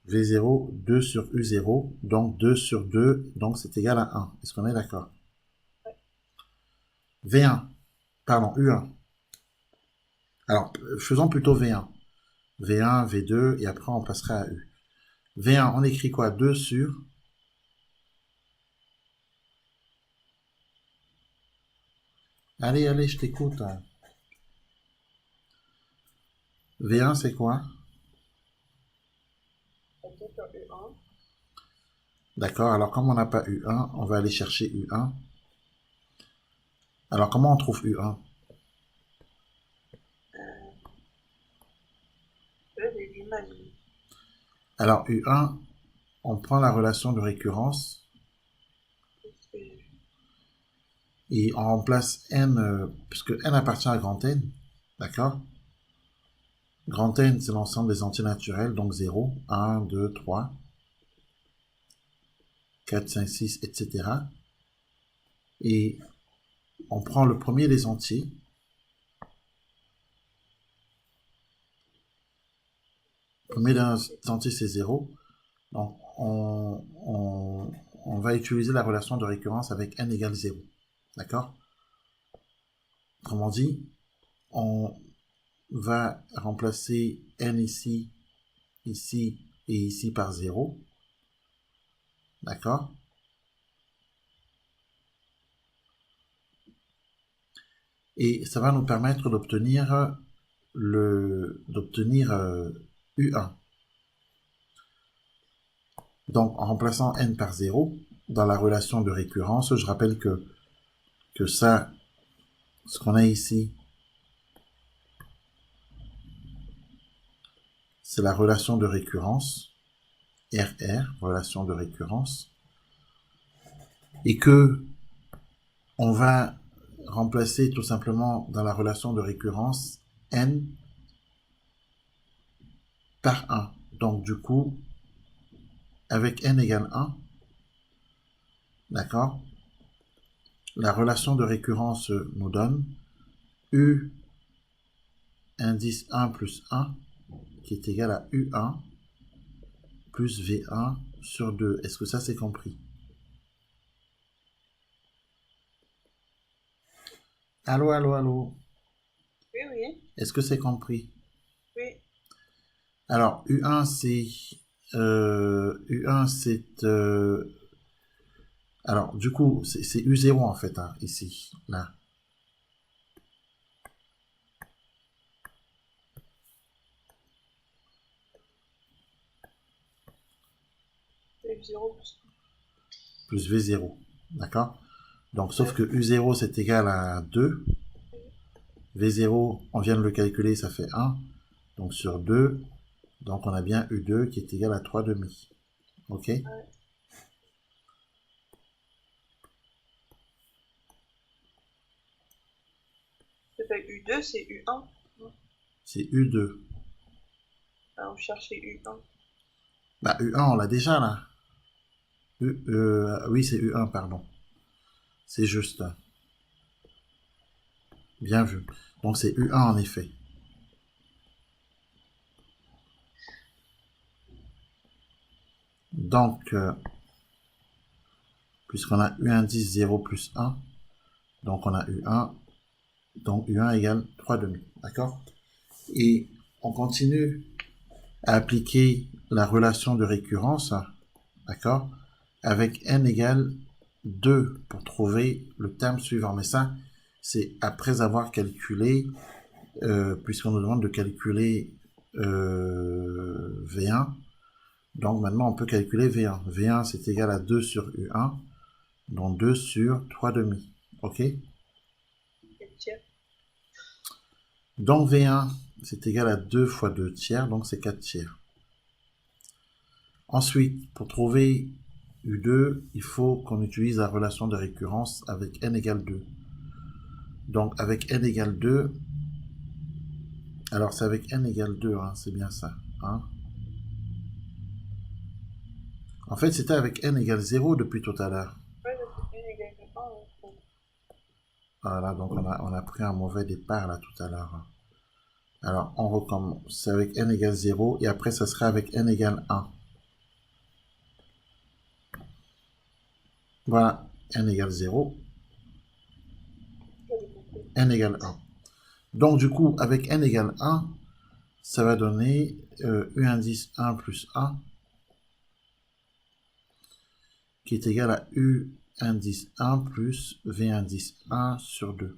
V0, 2 sur U0, donc 2 sur 2, donc c'est égal à 1. Est-ce qu'on est d'accord? V1, pardon, U1. Alors, faisons plutôt V1. V1, V2, et après on passera à U. V1, on écrit quoi? 2 sur... Allez, allez, je t'écoute. V1, c'est quoi? D'accord, alors comme on n'a pas U1, on va aller chercher U1. Alors comment on trouve U1? Alors U1, on prend la relation de récurrence et on remplace n, puisque n appartient à grand N, d'accord? Grand N, c'est l'ensemble des entiers naturels, donc 0, 1, 2, 3, 4, 5, 6, etc. Et on prend le premier des entiers, le premier des entiers c'est 0, donc on va utiliser la relation de récurrence avec n égale 0, d'accord? Autrement dit, on va remplacer n ici, ici et ici par 0, d'accord? Et ça va nous permettre d'obtenir U1. Donc, en remplaçant n par 0, dans la relation de récurrence, je rappelle que ça, ce qu'on a ici, c'est la relation de récurrence, RR, relation de récurrence, et que on va remplacer tout simplement dans la relation de récurrence n par 1. Donc, du coup, avec n égale 1, d'accord, la relation de récurrence nous donne U indice 1 plus 1 qui est égal à U1 plus V1 sur 2. Est-ce que ça c'est compris? Allô, allô, allô. Oui, oui, Est-ce que c'est compris? oui. Alors, U1 c'est... U1 c'est... alors, du coup, c'est U0 en fait, hein, ici, là. C'est 0 plus Plus V0, d'accord? Donc, sauf que U0 c'est égal à 2. V0, on vient de le calculer, ça fait 1. Donc, sur 2, donc on a bien U2 qui est égal à 3 demi. Ok? c'est pas U2, c'est U1. C'est U2. Alors, vous cherchez U1. Bah, U1, on l'a déjà là. Oui, c'est U1, pardon. C'est juste. Bien vu. Donc, c'est U1 en effet. Donc, puisqu'on a U indice 0 plus 1, donc on a U1. Donc, U1 égale 3 demi. D'accord? Et on continue à appliquer la relation de récurrence, d'accord, avec n égale 2 pour trouver le terme suivant. Mais ça, c'est après avoir calculé, puisqu'on nous demande de calculer V1. Donc maintenant, on peut calculer V1. V1, c'est égal à 2 sur U1, donc 2 sur 3 demi. OK? Donc V1, c'est égal à 2 fois 2 tiers, donc c'est 4 tiers. Ensuite, pour trouver U2, il faut qu'on utilise la relation de récurrence avec n égale 2. Donc avec n égale 2, alors c'est avec n égale 2, hein, c'est bien ça. Hein. En fait, c'était avec n égale 0 depuis tout à l'heure. Voilà, donc on a pris un mauvais départ là tout à l'heure. Alors on recommence. C'est avec n égale 0 et après ça sera avec n égale 1. Voilà, n égale 0, J'avais compris. n égale 1. Donc du coup, avec n égale 1, ça va donner U indice 1 plus 1, qui est égal à U indice 1 plus V indice 1 sur 2.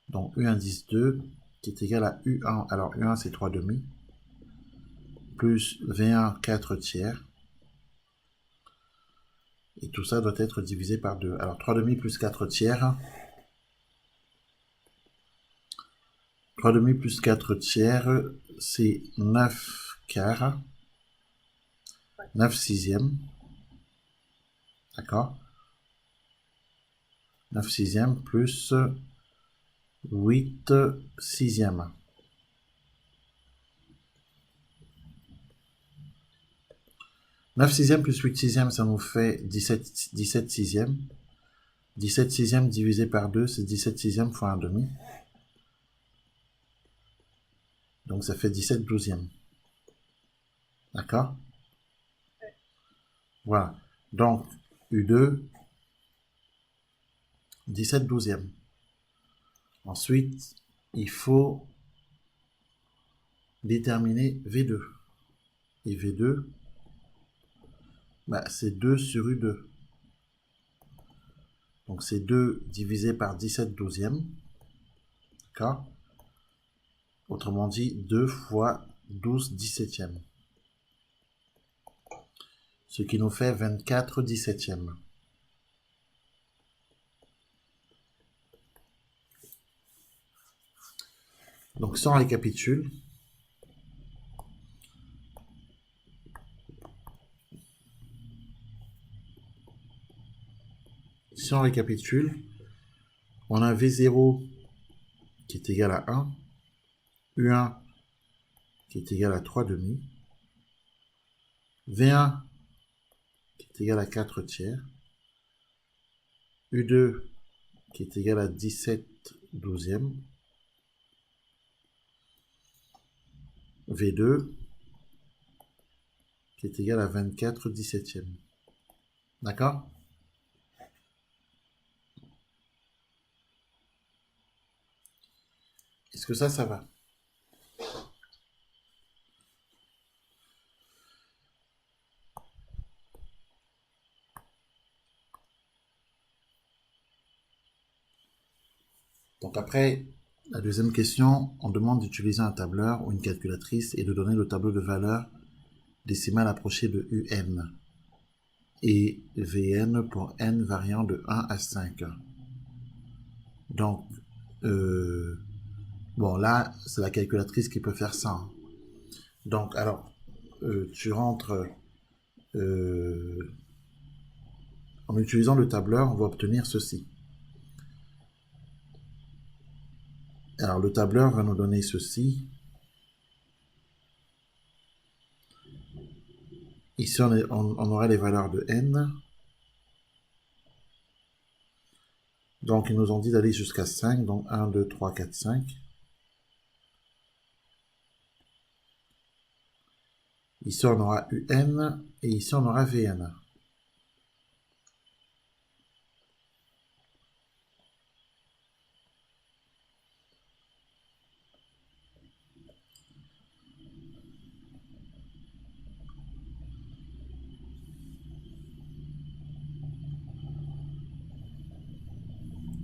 Donc U indice 2 qui est égal à U1. Alors U1 c'est 3 demi, plus V1 4 tiers. Et tout ça doit être divisé par 2. Alors 3 demi plus 4 tiers. 3 demi plus 4 tiers, c'est 9 quarts. 9 sixièmes. D'accord? 9 sixièmes plus 8 sixièmes. 9 sixièmes plus 8 sixièmes, ça nous fait 17 sixièmes. 17 sixièmes divisé par 2, c'est 17 sixièmes fois 1 demi. Donc ça fait 17 douzièmes. D'accord? Voilà. Donc U2, 17 douzièmes. Ensuite, il faut déterminer V2. Et V2, bah, c'est 2 sur U2. Donc c'est 2 divisé par 17 douzièmes. D'accord? Autrement dit, 2 fois 12 dix-septièmes. Ce qui nous fait 24 dix-septièmes. Donc si on récapitule, on a V0 qui est égal à 1, U1 qui est égal à 3 demi, V1 qui est égal à 4 tiers, U2 qui est égal à 17 douzièmes, V2 qui est égal à 24 dix-septièmes. D'accord? Est-ce que ça va? Donc après, la deuxième question, on demande d'utiliser un tableur ou une calculatrice et de donner le tableau de valeur décimale approché de UN et Vn pour n variant de 1 à 5. Donc, bon là, c'est la calculatrice qui peut faire ça. Donc, alors, tu rentres, en utilisant le tableur, on va obtenir ceci. Alors, le tableur va nous donner ceci. Ici, on aura les valeurs de n. Donc, ils nous ont dit d'aller jusqu'à 5. Donc, 1, 2, 3, 4, 5. Ici, on aura UN et ici, on aura VN.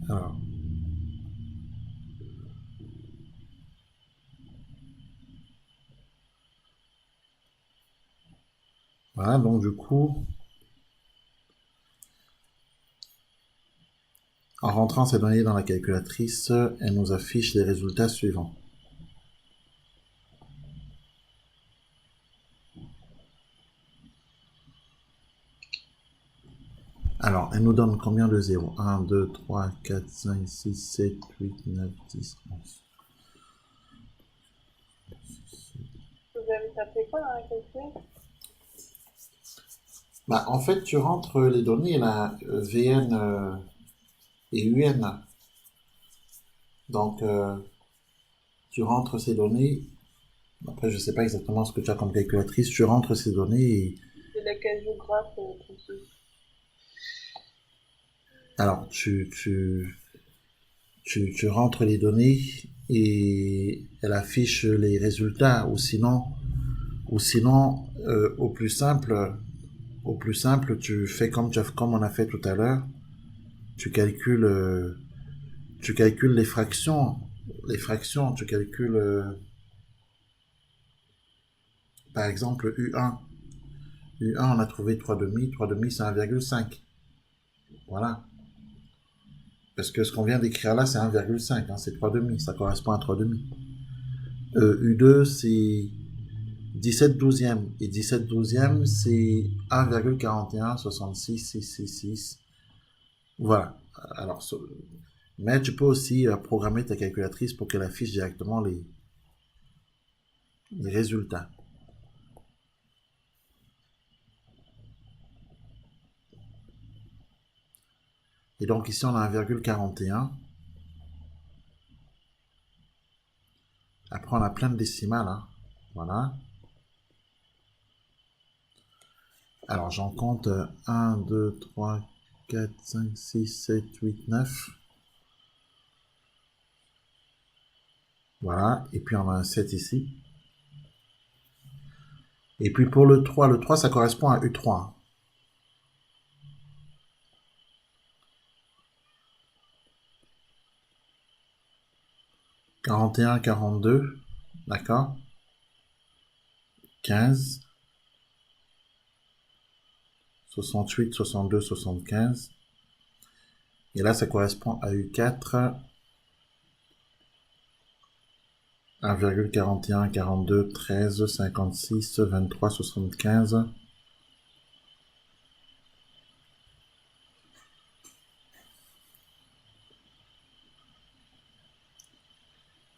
Alors, voilà, donc du coup, en rentrant ces données dans la calculatrice, elle nous affiche les résultats suivants. Alors, elle nous donne combien de zéros? 1, 2, 3, 4, 5, 6, 7, 8, 9, 10, 11. Vous avez tapé quoi dans la calculatrice? Bah, en fait, tu rentres les données, là, VN et UN. Donc, tu rentres ces données. Après, je sais pas exactement ce que tu as comme calculatrice. Tu rentres ces données et C'est laquelle géographe précise? Alors, tu rentres les données et elle affiche les résultats, ou sinon, au plus simple, tu fais comme on a fait tout à l'heure, tu calcules, euh, tu calcules les fractions, tu calcules, par exemple, U1. U1, on a trouvé 3,5, 3,5 c'est 1,5. Voilà. Parce que ce qu'on vient d'écrire là, c'est 1,5, hein, c'est 3,5, ça correspond à 3,5. U2, c'est 17 douzièmes. Et 17 douzièmes, c'est 1,416666. Voilà. Alors, mais tu peux aussi programmer ta calculatrice pour qu'elle affiche directement les résultats. Et donc ici, on a 1,41. Après, on a plein de décimales. Hein. Voilà. Alors, j'en compte 1, 2, 3, 4, 5, 6, 7, 8, 9. Voilà. Et puis, on a un 7 ici. Et puis, pour le 3, ça correspond à U3. 41, 42. D'accord. 15. 68, 62, 75. Et là, ça correspond à U4. 1,41, 42, 13, 56, 23, 75.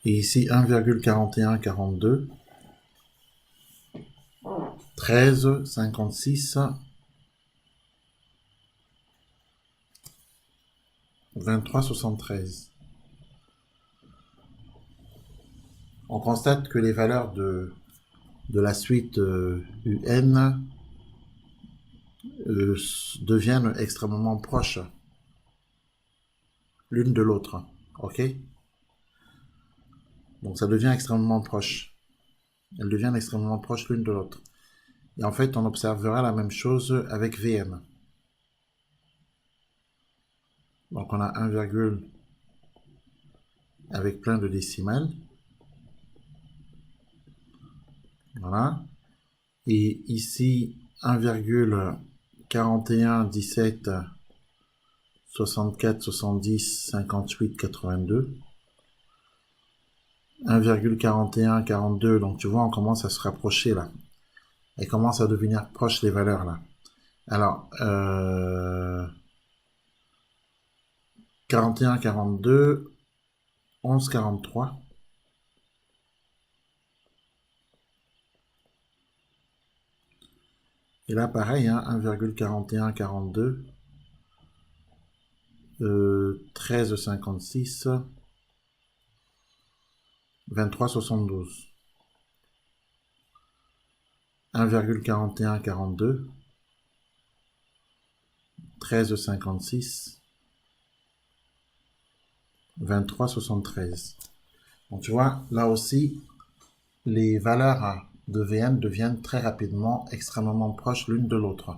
Et ici, 1,41, 42, 13, 56, 23, 73. On constate que les valeurs de la suite UN deviennent extrêmement proches l'une de l'autre. Ok? Donc ça devient extrêmement proche. Elles deviennent extrêmement proches l'une de l'autre. Et en fait, on observera la même chose avec VM. Donc on a 1 virgule avec plein de décimales. Voilà. Et ici, 1,4117 64 70 58 82. 1,4142. Donc tu vois, on commence à se rapprocher là. Et commence à devenir proche les valeurs là. Alors, 41 42, 11 43. Et là, pareil, hein, 1,41 42, 13 56, 23 72. 1,41 42, 13 56, 23 73. Donc tu vois, là aussi, les valeurs de VN deviennent très rapidement extrêmement proches l'une de l'autre.